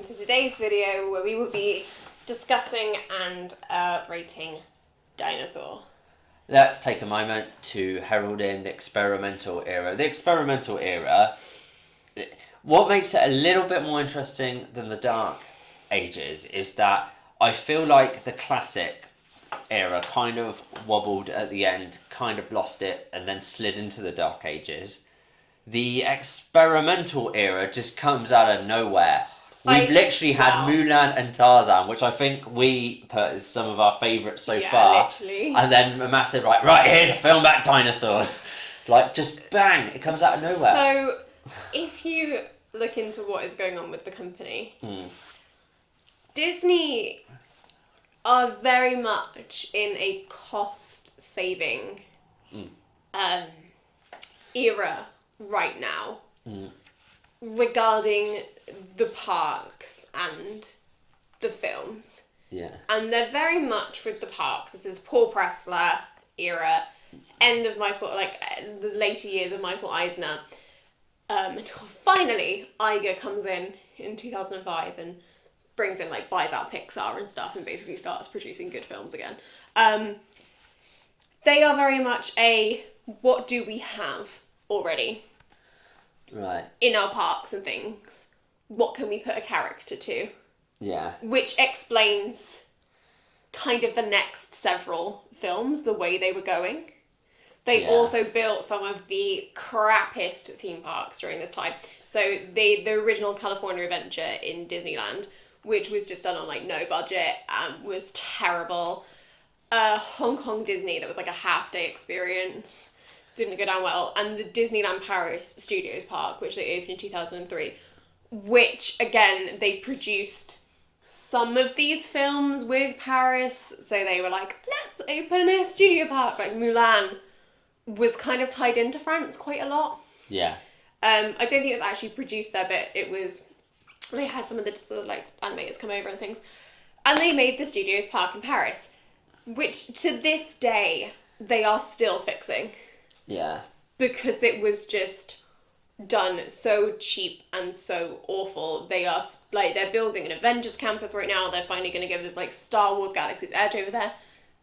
welcome to today's video where we will be discussing and rating Dinosaur. Let's take a moment to herald in the experimental era. The experimental era, what makes it a little bit more interesting than the Dark Ages is that I feel like the classic era kind of wobbled at the end, kind of lost it, and then slid into the Dark Ages. The experimental era just comes out of nowhere. We've literally had Mulan and Tarzan, which I think we put as some of our favourites so far. Literally. And then a massive, right, here's a film about dinosaurs. Like, just bang, it comes out of nowhere. So, if you look into what is going on with the company, Disney are very much in a cost-saving era right now regarding the parks and the films. Yeah. And they're very much with the parks. This is Paul Pressler era, end of the later years of Michael Eisner, until finally Iger comes in 2005 and brings in, buys out Pixar and stuff and basically starts producing good films again. They are very much what do we have already? Right. In our parks and things. What can we put a character to? Yeah. Which explains kind of the next several films, the way they were going. They also built some of the crappiest theme parks during this time. So the original California Adventure in Disneyland, which was just done on no budget and was terrible. Hong Kong Disney, that was a half-day experience. Didn't go down well. And the Disneyland Paris Studios Park, which they opened in 2003, which, again, they produced some of these films with Paris. So they were like, let's open a studio park. Mulan was kind of tied into France quite a lot. Yeah. I don't think it was actually produced there, but it was... They had some of the sort of animators come over and things. And they made the studios park in Paris, which to this day, they are still fixing. Yeah. Because it was just done so cheap and so awful. They are, they're building an Avengers campus right now. They're finally going to give us, Star Wars Galaxy's Edge over there.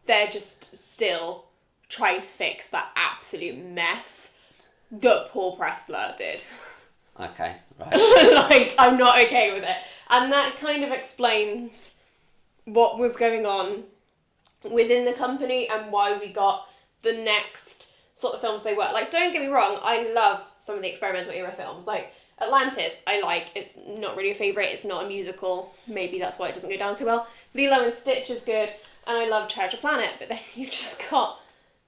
They're just still trying to fix that absolute mess that Paul Pressler did. Okay, right. I'm not okay with it. And that kind of explains what was going on within the company and why we got the next sort of films they were. Don't get me wrong, I love some of the experimental era films. Atlantis, it's not really a favourite, it's not a musical. Maybe that's why it doesn't go down so well. Lilo and Stitch is good, and I love Treasure Planet, but then you've just got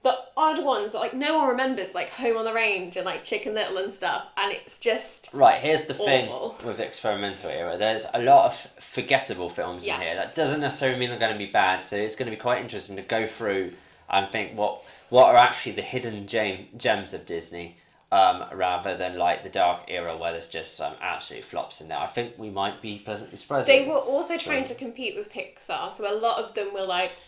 the odd ones that no one remembers, Home on the Range and Chicken Little and stuff, and it's just right. Here's the awful thing with the experimental era. There's a lot of forgettable films in here. That doesn't necessarily mean they're going to be bad. So it's going to be quite interesting to go through and think what are actually the hidden gems of Disney, rather than the Dark Era where there's just some absolute flops in there. I think we might be pleasantly surprised. They were also trying to compete with Pixar, so a lot of them were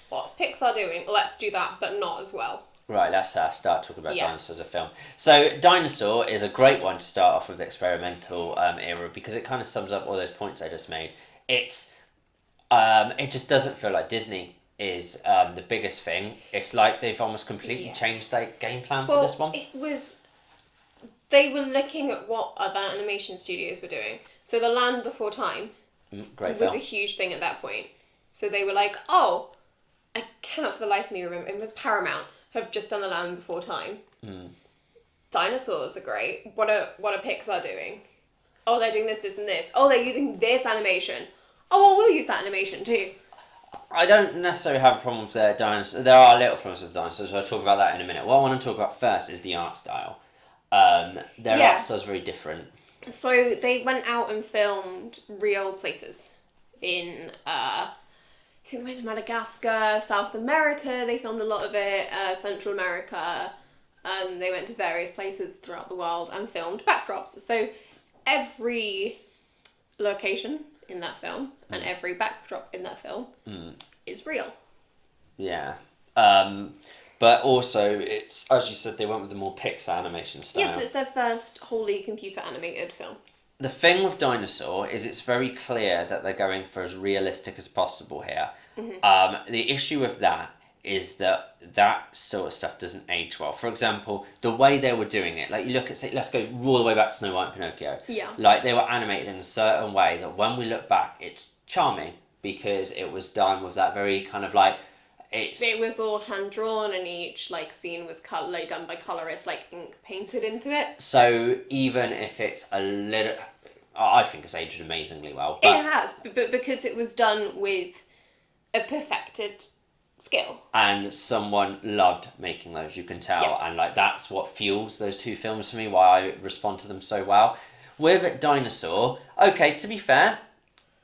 what's Pixar doing? Well, let's do that, but not as well. Right, let's start talking about Dinosaur as a film. So Dinosaur is a great one to start off with the experimental era because it kind of sums up all those points I just made. It just doesn't feel like Disney is the biggest thing. It's like they've almost completely changed their game plan for this one. They were looking at what other animation studios were doing. So The Land Before Time was a huge thing at that point. So they were like, oh, I cannot for the life of me remember. It was Paramount have just done The Land Before Time. Dinosaurs are great. What are Pixar doing? Oh, they're doing this, this, and this. Oh, they're using this animation. Oh, well, we'll use that animation too. I don't necessarily have a problem with their dinosaurs. There are little problems with dinosaurs, so I'll talk about that in a minute. What I want to talk about first is the art style. Their art style is very different. So they went out and filmed real places in, I think they went to Madagascar, South America, they filmed a lot of it, Central America, and they went to various places throughout the world and filmed backdrops. So every location in that film and every backdrop in that film is real. Yeah. But also, it's, as you said, they went with the more Pixar animation style. Yes, so it's their first wholly computer animated film. the thing with Dinosaur is it's very clear that they're going for as realistic as possible here. The issue with that is that sort of stuff doesn't age well. For example, the way they were doing it, like you look at, say, let's go all the way back to Snow White and Pinocchio. Yeah. Like they were animated in a certain way that when we look back, it's charming because it was done with that very kind of like, it was all hand drawn, and each like scene was done by colorists, like ink painted into it. So even if it's a little, I think it's aged amazingly well. But, it has, but because it was done with a perfected skill. And someone loved making those, you can tell. Yes. And like that's what fuels those two films for me, why I respond to them so well. With Dinosaur, okay, to be fair,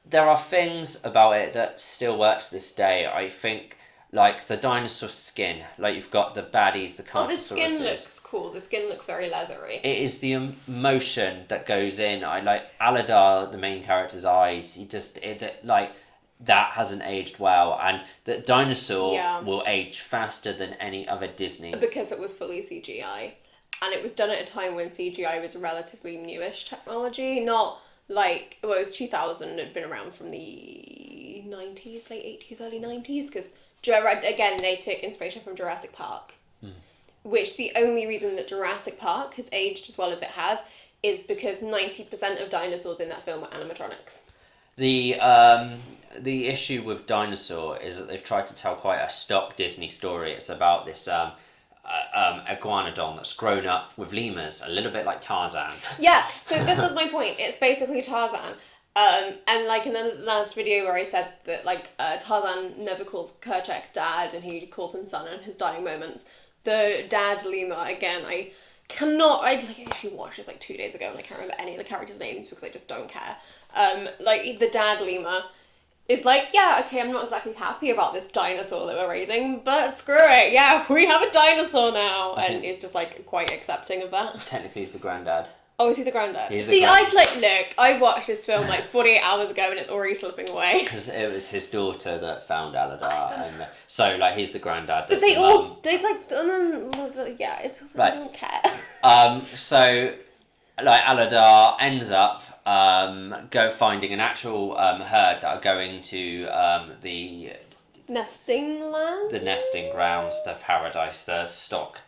there are things about it that still work to this day. I think like the dinosaur skin, like you've got the baddies, the Cartosauruses. The skin looks cool. The skin looks very leathery. It is the emotion that goes in. I like Aladar, the main character's eyes. That hasn't aged well, and that Dinosaur will age faster than any other Disney because it was fully CGI, and it was done at a time when CGI was a relatively newish technology. Not like it was 2000. It had been around from the 90s, late 80s, early 90s, because. Again, they took inspiration from Jurassic Park, which the only reason that Jurassic Park has aged as well as it has is because 90% of dinosaurs in that film are animatronics. The issue with Dinosaur is that they've tried to tell quite a stock Disney story. It's about this iguanodon that's grown up with lemurs, a little bit like Tarzan. Yeah, so this was my point. It's basically Tarzan. And like in the last video where I said that like Tarzan never calls Kerchak dad and he calls him son in his dying moments. The dad lemur, again, if you watched this like 2 days ago and I can't remember any of the characters' names because I just don't care. Like the dad lemur is like, yeah, okay, I'm not exactly happy about this dinosaur that we're raising, but screw it, yeah, we have a dinosaur now. And he's just like quite accepting of that. Technically he's the granddad. Oh, is he the granddad? I watched this film like 48 hours ago and it's already slipping away. Because it was his daughter that found Aladar, and so like he's the granddad. But I don't care. So like Aladar ends up finding an actual herd that are going to the nesting land, the nesting grounds, the paradise, the stock.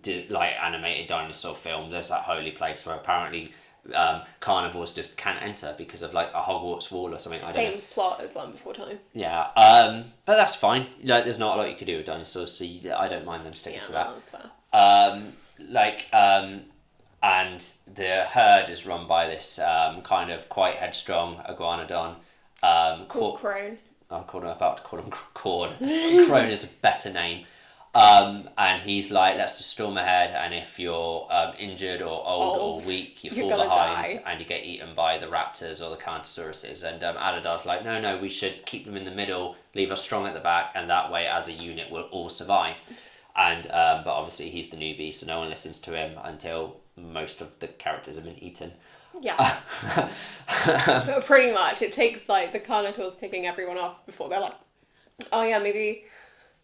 Animated dinosaur film. There's that holy place where apparently carnivores just can't enter because of like a Hogwarts wall or something. Same plot as Land Before Time. Yeah, but that's fine. Like, there's not a lot you could do with dinosaurs, so I don't mind them sticking to that. That's fair. And the herd is run by this kind of quite headstrong iguanodon called Crone. I'm about to call him Corn. Crone is a better name. And he's like, let's just storm ahead, and if you're injured or old or weak, you fall behind and you get eaten by the raptors or the Cartosauruses. And Aladar's like, no, we should keep them in the middle, leave us strong at the back, and that way as a unit we'll all survive. And but obviously he's the newbie, so no one listens to him until most of the characters have been eaten. Yeah. Pretty much. It takes like the Carnotaurs picking everyone off before they're like, oh yeah, maybe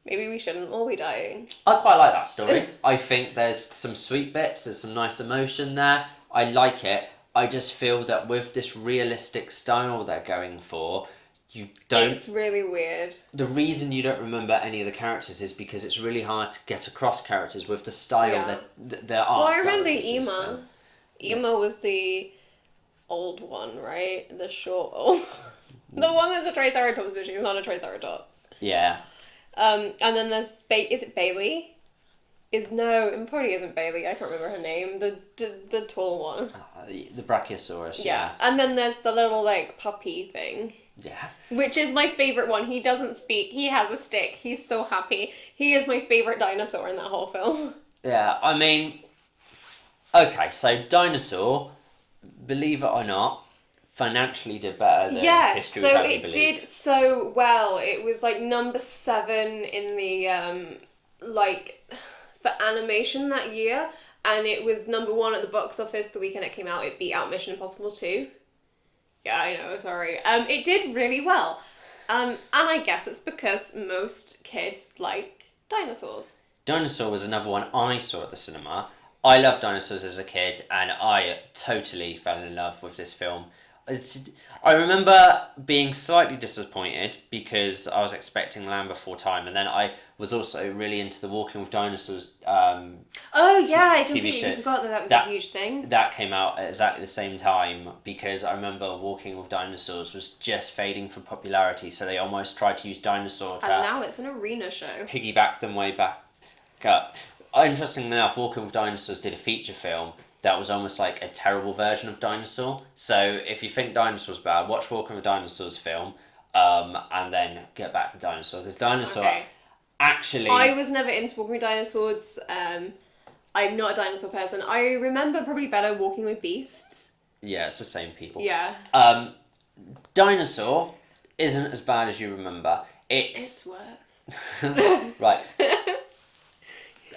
we shouldn't all be dying. I quite like that story. I think there's some sweet bits, there's some nice emotion there. I like it. I just feel that with this realistic style they're going for, you don't... It's really weird. The reason you don't remember any of the characters is because it's really hard to get across characters with the style that their art. Well, I remember Ema. Ema was the old one, right? The short old... the one that's a Triceratops, but she's not a Triceratops. Yeah. And then there's is it Bailey? It probably isn't Bailey. I can't remember her name. The tall one. The Brachiosaurus. Yeah. And then there's the little like puppy thing. Yeah. Which is my favorite one. He doesn't speak. He has a stick. He's so happy. He is my favorite dinosaur in that whole film. Yeah, I mean, okay, so Dinosaur, believe it or not, financially did better than History so Would Have You it Believe. did so well. It was like number 7 in the for animation that year, and it was number 1 at the box office the weekend it came out. It beat out Mission Impossible 2. Yeah, I know, sorry. It did really well. And I guess it's because most kids like dinosaurs. Dinosaur was another one I saw at the cinema. I loved dinosaurs as a kid, and I totally fell in love with this film. I remember being slightly disappointed because I was expecting Land Before Time, and then I was also really into the Walking with Dinosaurs. Oh yeah, I TV completely show. forgot that was a huge thing. That came out at exactly the same time because I remember Walking with Dinosaurs was just fading from popularity, so they almost tried to use Dinosaur to And now it's an arena show. piggyback them way back up. Interestingly enough, Walking with Dinosaurs did a feature film that was almost like a terrible version of Dinosaur. So if you think Dinosaur's bad, watch Walking with Dinosaurs film, and then get back to Dinosaur, because Dinosaur actually... I was never into Walking with Dinosaurs. I'm not a dinosaur person. I remember probably better Walking with Beasts. Yeah, it's the same people. Yeah. Dinosaur isn't as bad as you remember. It's worse. Right.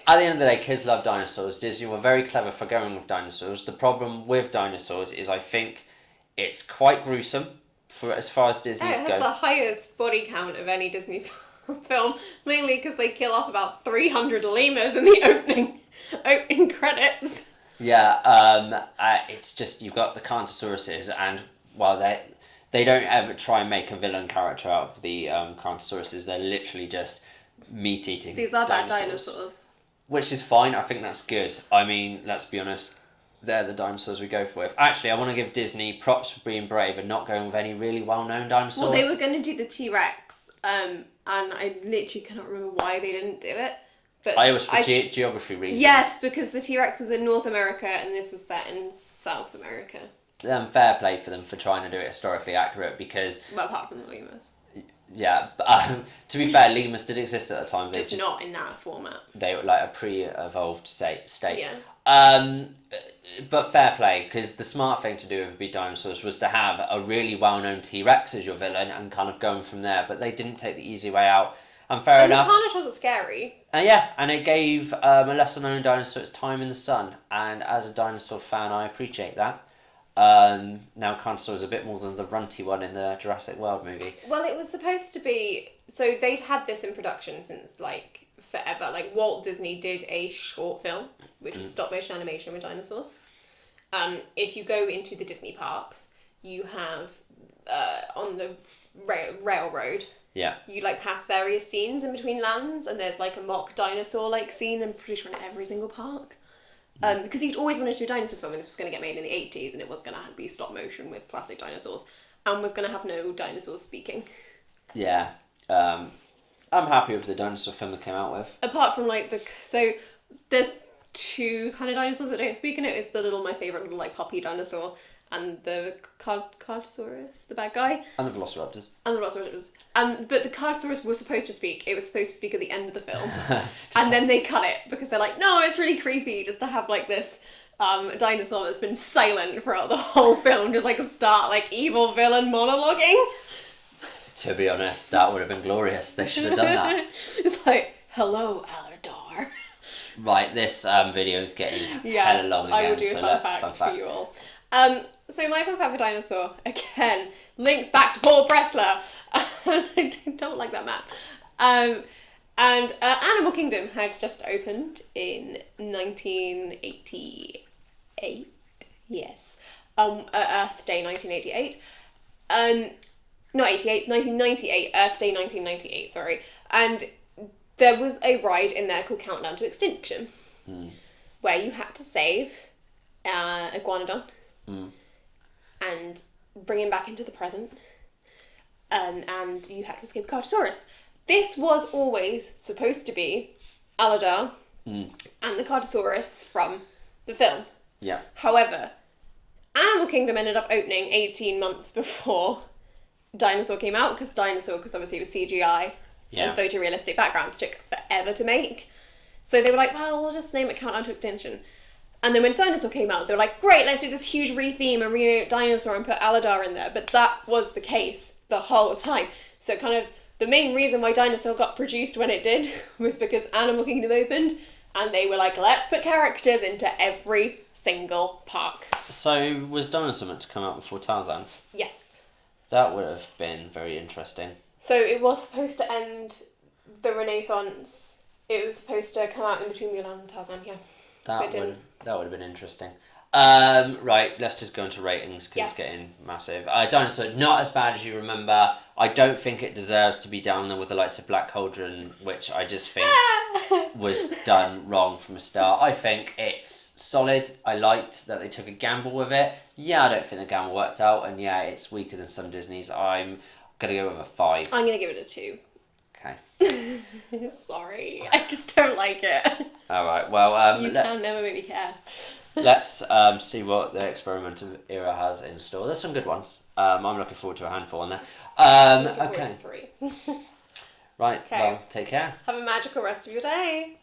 At the end of the day, kids love dinosaurs. Disney were very clever for going with dinosaurs. The problem with dinosaurs is I think it's quite gruesome for as far as Disney's go. It has the highest body count of any Disney film, mainly because they kill off about 300 lemurs in the opening credits. Yeah, it's just you've got the Carnosauruses, and well, they don't ever try and make a villain character out of the Carnosauruses. They're literally just meat eating. These are bad dinosaurs. Which is fine. I think that's good. I mean, let's be honest. They're the dinosaurs we go for. Actually, I want to give Disney props for being brave and not going with any really well-known dinosaurs. Well, they were going to do the T-Rex, and I literally cannot remember why they didn't do it. But I was for geography reasons. Yes, because the T-Rex was in North America and this was set in South America. Fair play for them for trying to do it historically accurate because... Well, apart from the lemurs. Yeah, but to be fair, lemurs did exist at the time. Just not in that format. They were like a pre-evolved state. Yeah. But fair play, because the smart thing to do with Be Dinosaurs was to have a really well-known T-Rex as your villain and kind of going from there. But they didn't take the easy way out. And fair enough. The Carnage wasn't scary. Yeah, and it gave a lesser-known dinosaur its time in the sun. And as a dinosaur fan, I appreciate that. Now Carnosaur is a bit more than the runty one in the Jurassic World movie. Well, it was supposed to be... So they'd had this in production since, like, forever. Like, Walt Disney did a short film, which was stop-motion animation with dinosaurs. If you go into the Disney parks, you have, on the railroad... Yeah. You, like, pass various scenes in between lands, and there's, like, a mock dinosaur-like scene, I'm pretty sure in every single park. Because he'd always wanted to do a dinosaur film, and this was going to get made in the 80s, and it was going to be stop motion with plastic dinosaurs, and was going to have no dinosaurs speaking. Yeah. I'm happy with the dinosaur film that came out with. Apart from, like, so there's two kind of dinosaurs that don't speak in it. It's my favourite little, like, puppy dinosaur, and the Carnosaurus, the bad guy. And the Velociraptors. But the Carnosaurus was supposed to speak. It was supposed to speak at the end of the film. And then they cut it because they're like, no, it's really creepy just to have, like, this dinosaur that's been silent throughout the whole film, just, like, start, like, evil villain monologuing. To be honest, that would have been glorious. They should have done that. It's like, hello, Aladar. Right, this video is getting hella long again. I will do a fun fact for you all. So my fun fact for Dinosaur, again, links back to Paul Pressler. I don't like that man. And Animal Kingdom had just opened in 1988. Yes. Earth Day 1988. Not 88, 1998. Earth Day 1998, sorry. And there was a ride in there called Countdown to Extinction. Where you had to save Iguanodon. And bring him back into the present. And you had to escape Carnosaurus. This was always supposed to be Aladar and the Carnosaurus from the film. Yeah. However, Animal Kingdom ended up opening 18 months before Dinosaur came out, because obviously it was CGI and photorealistic backgrounds took forever to make. So they were like, well, we'll just name it Countdown to Extinction. And then when Dinosaur came out, they were like, great, let's do this huge re-theme and rename Dinosaur and put Aladar in there. But that was the case the whole time. So kind of the main reason why Dinosaur got produced when it did was because Animal Kingdom opened and they were like, let's put characters into every single park. So was Dinosaur meant to come out before Tarzan? Yes. That would have been very interesting. So it was supposed to end the Renaissance. It was supposed to come out in between Mulan and Tarzan, yeah. That would have been interesting. Right, let's just go into ratings because it's getting massive. Dinosaur, not as bad as you remember. I don't think it deserves to be down there with the likes of Black Cauldron, which I just think was done wrong from the start. I think it's solid. I liked that they took a gamble with it. Yeah, I don't think the gamble worked out, and yeah, it's weaker than some Disney's. I'm gonna go with a 5. I'm gonna give it a 2. Okay. Sorry, I just don't like it. All right. Well, you can never make me care. Let's see what the experimental era has in store. There's some good ones. I'm looking forward to a handful on there. Okay. 3. Right. Okay. Well, take care. Have a magical rest of your day.